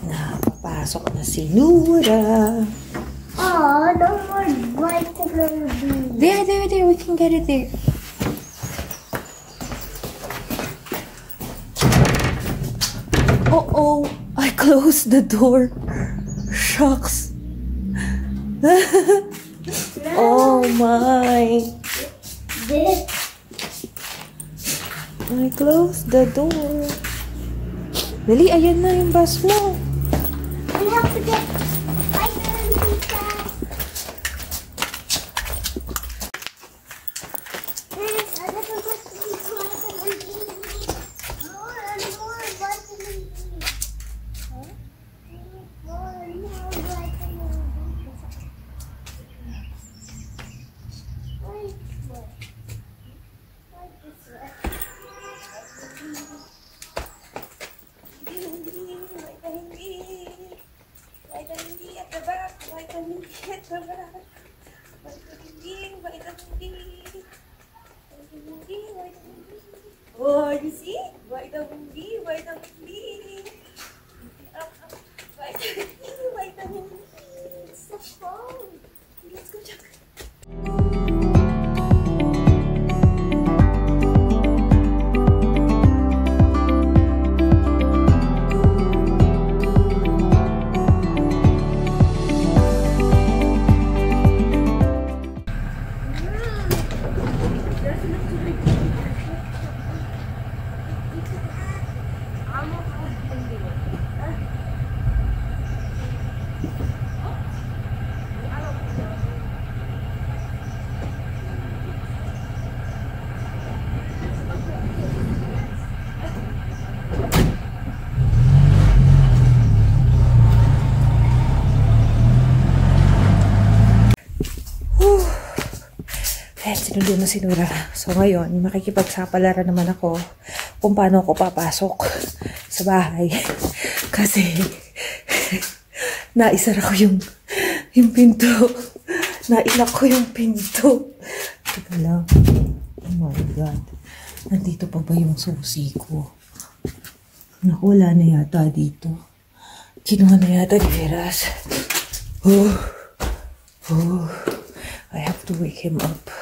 Napapasok na si Nura. Oh, don't worry. What's it gonna be? There. We can get it there. Oh, I closed the door. Shucks. Oh my. I closed the door. Dali, ayan na yung bus mo. We have to get vitamin pizza. Yes, I never got to eat vitamin D. More and more vitamin D. Huh? More and more vitamin D. Wait, what? What is that? Vitamin D at the back. Vitamin D at the back. Vitamin D. Oh, you see? Vitamin D. Vitamin D. It's so strong. Let's go check. Sinundo na si Nura. So ngayon, makikipagsapalaran naman ako kung paano ako papasok sa bahay. Kasi naisara ko yung pinto. Nailak ko yung pinto. Teka lang. Oh my God. Nandito pa ba yung susi ko? Wala na yata dito. Kinuha na yata ni Veras. I have to wake him up.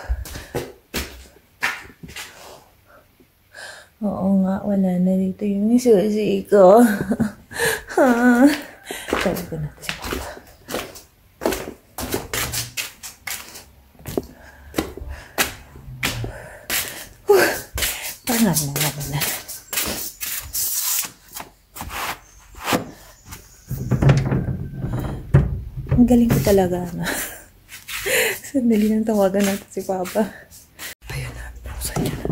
Oo nga, wala na dito yung susi ko. Tawag ko na si Papa. Pangalan na. Ang galing ko talaga, na. Sandali nang tawagan natin si Papa. Ayun na, buksan niya na.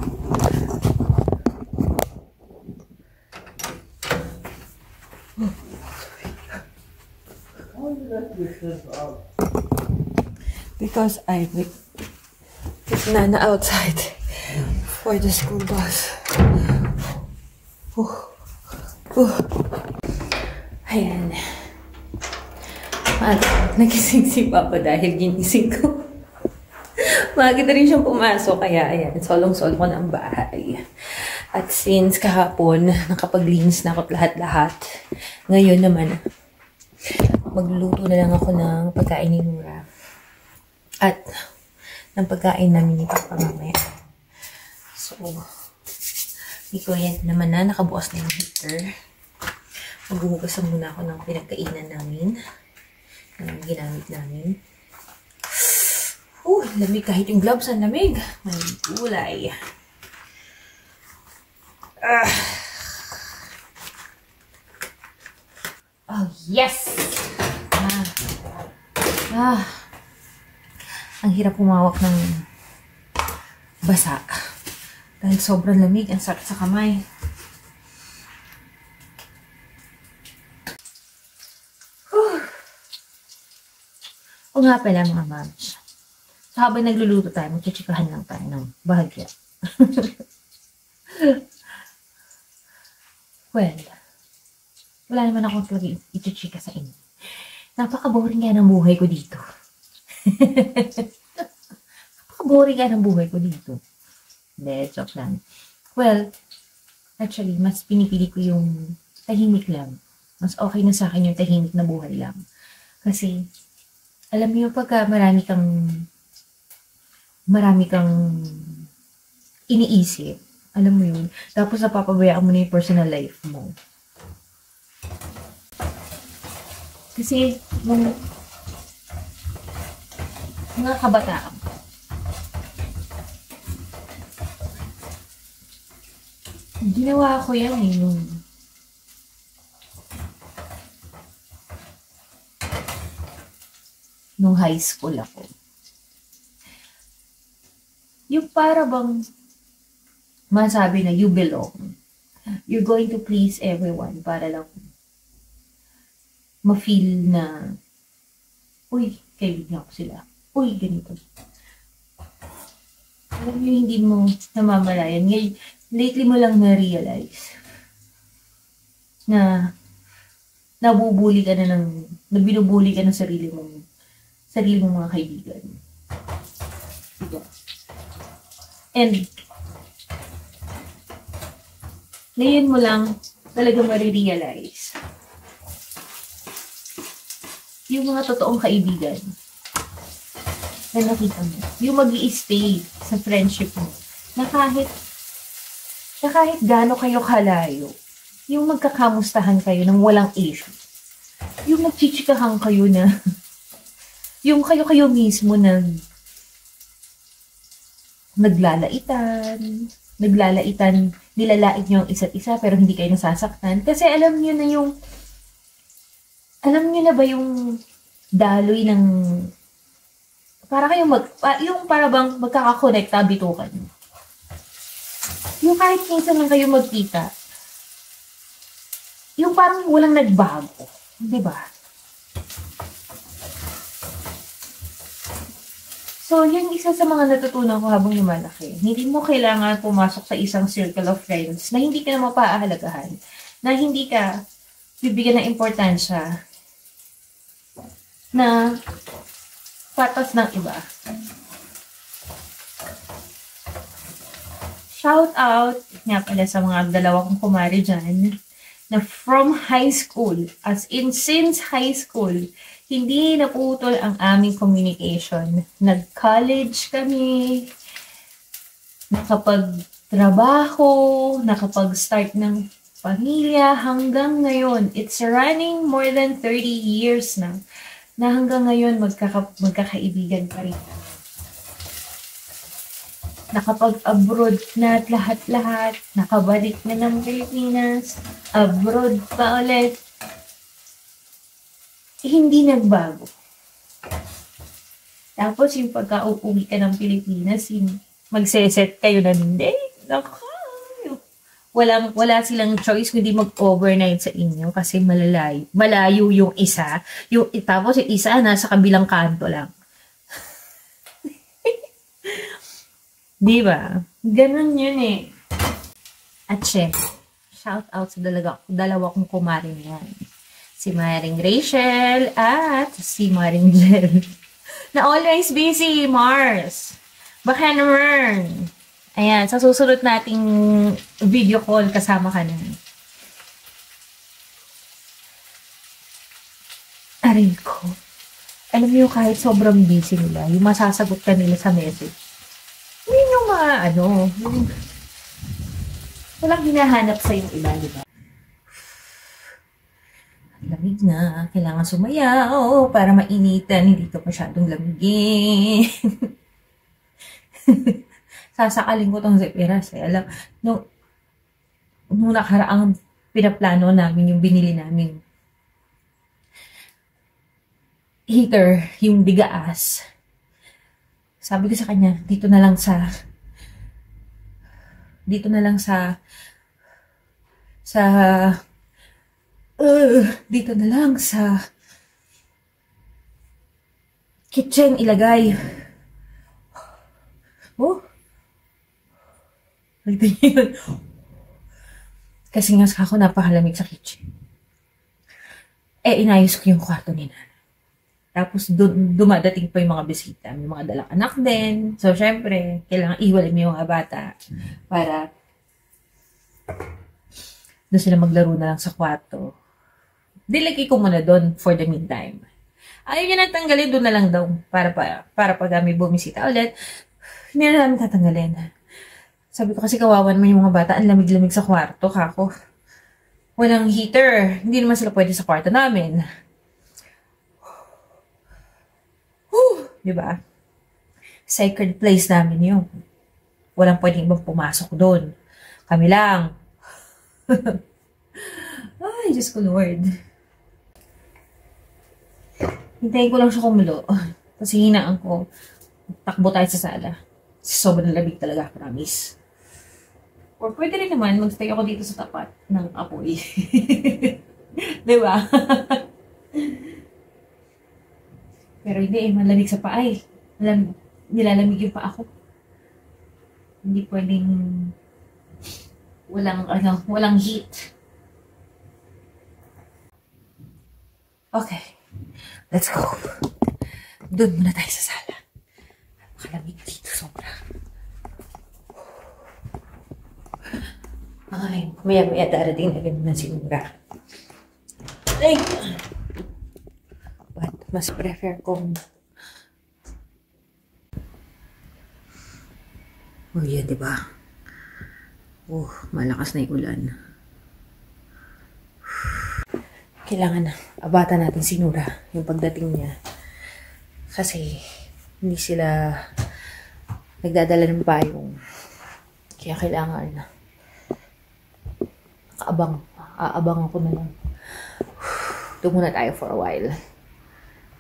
Because I took Nana outside for the school bus. Ayan. Nagising si Papa dahil ginising ko. Makikita rin siyang pumasok. Kaya ayan, solong-sol ko ng bahay. At since kahapon, nakapaglinis na ako lahat-lahat. Ngayon naman, magluluto na lang ako ng pagkain ni Nura. At ng pagkain namin ni Papa mamaya. So, hindi ko yan naman na nakabukas na yung heater. Maghuhugasan muna ako ng pinagkainan namin. Ang ginamit namin. Lamig kahit yung gloves ang lamig. May gulay. Oh, yes! Ang hirap humawak ng basa. Dahil sobrang lamig, ang sakit sa kamay. O nga pala mga moms. So, habang nagluluto tayo, magchichikahan lang tayo ng bahagya. Well, wala naman akong lagi ichichika sa inyo. Napaka-boring nga ng buhay ko dito. Napaka-boring nga ng buhay ko dito. Hindi, joke lang. Well, actually, mas pinipili ko yung tahimik lang. Mas okay na sa akin yung tahimik na buhay lang. Kasi, alam niyo, pagka marami kang iniisip, alam mo yun, tapos napapabayaan mo na yung personal life mo. Kasi, mga kabataan, ginawa ko yan nung high school ako. Yung para bang masabi na you belong. You're going to please everyone para lang ma-feel na, uy, kaibigan ko sila. Uy, ganito. Alam mo, hindi mo namamalayan. Ngayon, lately mo lang na-realize na nabubuli ka na binubuli ka ng sarili mong mga kaibigan. Diba? And, ngayon mo lang talaga marirealize yung mga totoong kaibigan na nakita mo. Yung mag-i-stay sa friendship mo. Na kahit gaano kayo kalayo, yung magkakamustahan kayo ng walang issue. Yung magchichikahan kayo na, yung kayo mismo na naglalaitan, nilalait nyo ang isa't isa pero hindi kayo nasasaktan. Kasi alam nyo na ba yung daloy ng, para kayong yung para bang magkakakonekta, bitukan. Yung kahit minsan lang kayo magkita, yung parang walang nagbago. Diba? So, yun isa sa mga natutunan ko habang lumalaki. Hindi mo kailangan pumasok sa isang circle of friends na hindi ka na mapaahalagahan, na hindi ka bibigyan ng importansya na patas ng iba. Shout out nga pala sa mga dalawa kong kumari dyan na from high school, as in since high school, hindi naputol ang aming communication. Nag-college kami, nakapag-trabaho, nakapag-start ng pamilya hanggang ngayon. It's running more than 30 years na hanggang ngayon magkakaibigan pa rin. Nakapag-abroad na lahat-lahat, nakabalik na ng Pilipinas, abroad pa ulit. Hindi nagbago. Tapos yung pagka-uuwi ka ng Pilipinas, magseset kayo na hindi. Wala silang choice kundi mag-overnight sa inyo kasi malayo yung isa. Tapos yung isa nasa kabilang kanto lang. Di ba? Ganun yun eh. At shout out sa dalawa kong kumarin yan. Si Maring Rachel at si Maring Jel. Na always busy, Mars. Baka naman. Ayan, sa susunod nating video call, kasama ka na. Aray ko. Alam mo yung kahit sobrang busy nila, yung masasagot ka nila sa message. Yun yung mga walang hinahanap sa yung iba, di ba? Lamig na, kailangan sumayaw para mainitan, hindi ka masyadong lamigin. Sasakalin ko tong zepiras. Alam, nung nakaraang pinaplano namin yung binili namin heater, yung bigaas. Sabi ko sa kanya, dito na lang sa kitchen ilagay. Oh. Nakita niyo yun? Kasi nga ako napakalamig sa kitchen. Inayos ko yung kwarto ni Nana. Tapos dumadating pa yung mga bisita. May mga dalang anak din. So, syempre, kailangan iwalay mo yung mga bata para doon sila maglaro na lang sa kwarto. Dilagay ko muna doon for the meantime. Ayaw niya nang tanggalin, doon na lang daw. Para pag may bumisita ulit, hindi na namin tatanggalin. Sabi ko kasi kawawan mo yung mga bata, ang lamig-lamig sa kwarto, kako. Walang heater. Hindi naman sila pwede sa kwarto namin. Diba? Sacred place namin yun. Walang pwedeng ibang pumasok doon. Kami lang. Ay, Diyos ko Lord. Hintayin ko lang siya kumulo. Kasi hinaan ko. Takbo tayo sa sala. Sobrang lamig talaga, promise. Or pwede rin naman, magstay ako dito sa tapat ng apoy. Diba? Pero hindi malamig sa paa eh. Nilalamig yung paa ko. Hindi pwedeng walang heat. Okay. Let's go. Doon muna tayo sa sala. Makalamig dito sobra. Ay, maya-maya darating na ganun na sinura. Ay! But, mas prefer kong yan, diba? Malakas na yung ulan. Kailangan na abatan natin si Nura yung pagdating niya. Kasi hindi sila nagdadala ng payong. Kaya kailangan na aabang ako na lang. Doon muna tayo for a while.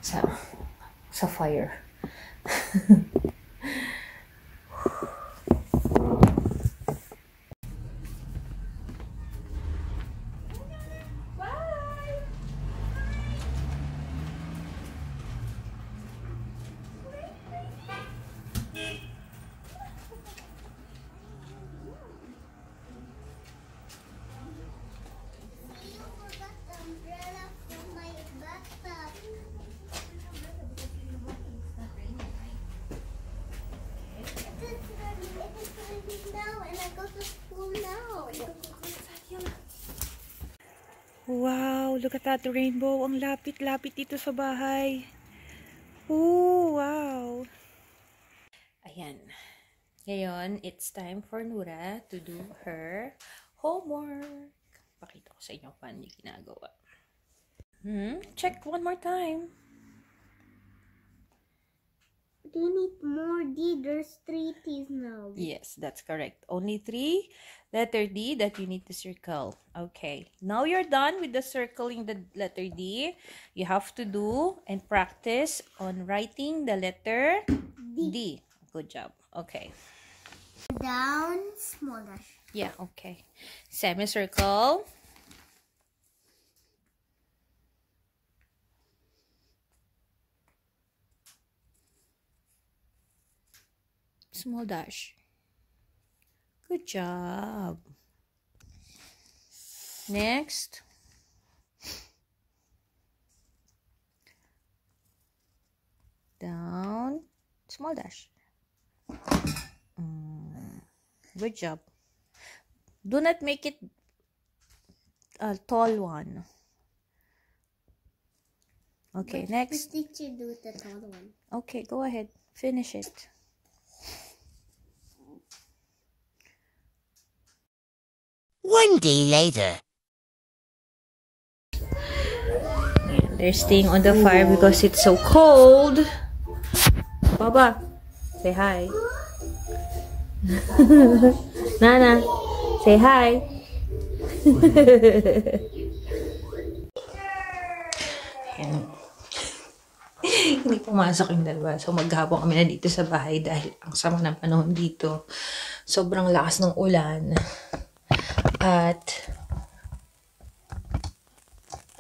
Sa fire. Wow, look at that rainbow. Ang lapit-lapit dito sa bahay. Oh, wow. Ayan. Ngayon, it's time for Nura to do her homework. Pakita ko sa inyo paano yung ginagawa. Check one more time. Do you need more D? There's 3 T's now. Yes, that's correct. Only 3 letter D that you need to circle. Okay. Now you're done with the circling the letter D. You have to do and practice on writing the letter D. Good job. Okay. Down, small dash. Yeah, okay. Semicircle. Small dash. Good job. Next. Down. Small dash. Good job. Do not make it a tall one. Okay, next. Which teacher do the tall one? Okay, go ahead. Finish it. One day later. They're staying on the fire because it's so cold. Baba, say hi. Nana, say hi. Hindi pumasok yung dalawa. So maghapon kami na dito sa bahay dahil ang sama ng panahon dito. Sobrang lakas ng ulan. At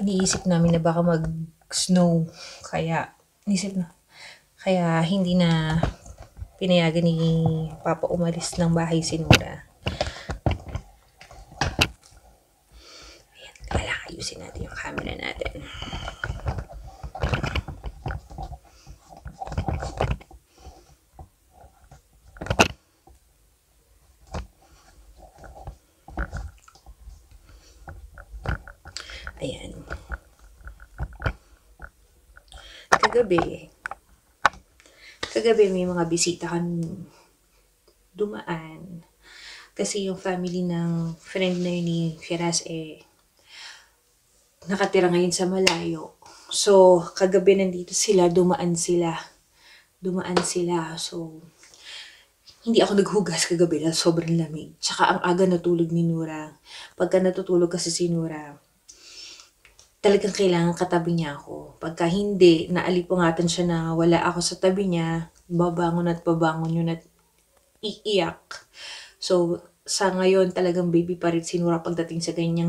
iniisip namin na baka mag-snow. Kaya, inisip na, Kaya hindi na pinayagan ni Papa umalis ng bahay si Nora. Ayan, wala, ayusin natin yung camera natin. Ayan. Kagabi may mga bisita kang dumaan. Kasi yung family ng friend na yun ni Firas nakatira ngayon sa malayo. So, kagabi nandito sila, dumaan sila. So, hindi ako naghugas kagabi dahil sobrang lamig. Tsaka ang aga natulog ni Nora. Pagka natutulog kasi si Nora, talagang kailangan katabi niya ako. Pagka hindi, naalipungatan siya na wala ako sa tabi niya, babangon yun at iiyak. So, sa ngayon, talagang baby pa rin si Nora pagdating sa ganyang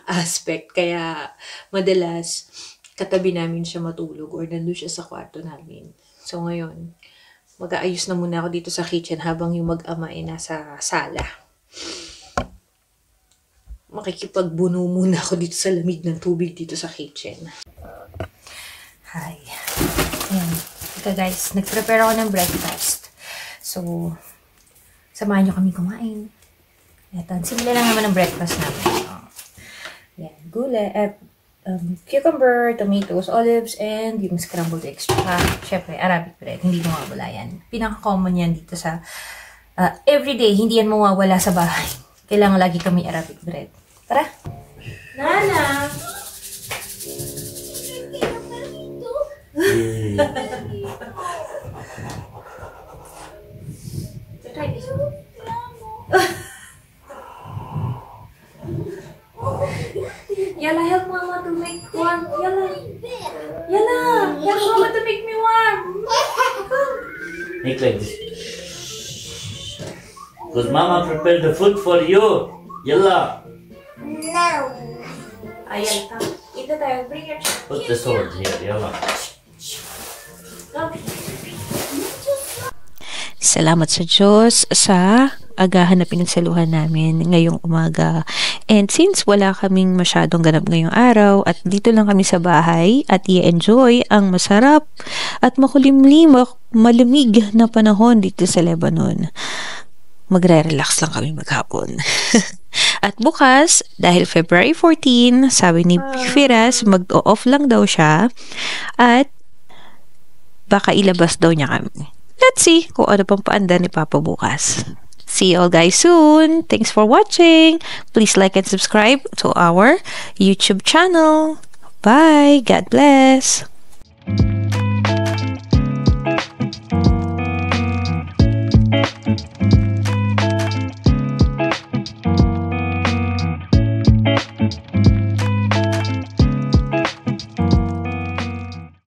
aspect. Kaya, madalas, katabi namin siya matulog or nandun siya sa kwarto namin. So, ngayon, mag-aayos na muna ako dito sa kitchen habang yung mag-ama ay nasa sala. Makikipagbuno muna ako dito sa lamig ng tubig dito sa kitchen. Hi. Ayan. Ika guys, nag-prepare ako ng breakfast. So, samahan nyo kami kumain. Ito, simula lang naman ang breakfast namin. Yan, gulay, cucumber, tomatoes, olives, and yung scrambled eggs. Tsaka, syempre, Arabic bread. Hindi mawawala yan. Pinaka-common yan dito sa everyday. Hindi yan mawawala sa bahay. Kailangan lagi kami Arabic bread. Tara! Nana! Try this one. Yala, help Mama to make one. Yala, help Mama to make me one. Make like this. Because Mama prepared the food for you. Yalla. No. Ayan, ito tayo. Bring your chair. Put the sword here. Yalla. Salamat sa Diyos sa agahan na pinagsaluhan namin ngayong umaga. And since wala kaming masyadong ganap ngayong araw at dito lang kami sa bahay at i-enjoy ang masarap at makulimlim, malamig na panahon dito sa Lebanon, magre-relax lang kami maghapon. At bukas, dahil February 14, sabi ni Firas, mag-off lang daw siya at baka ilabas daw niya kami. Let's see kung ano pang paanda ni Papa bukas. See you all guys soon. Thanks for watching. Please like and subscribe to our YouTube channel. Bye. God bless.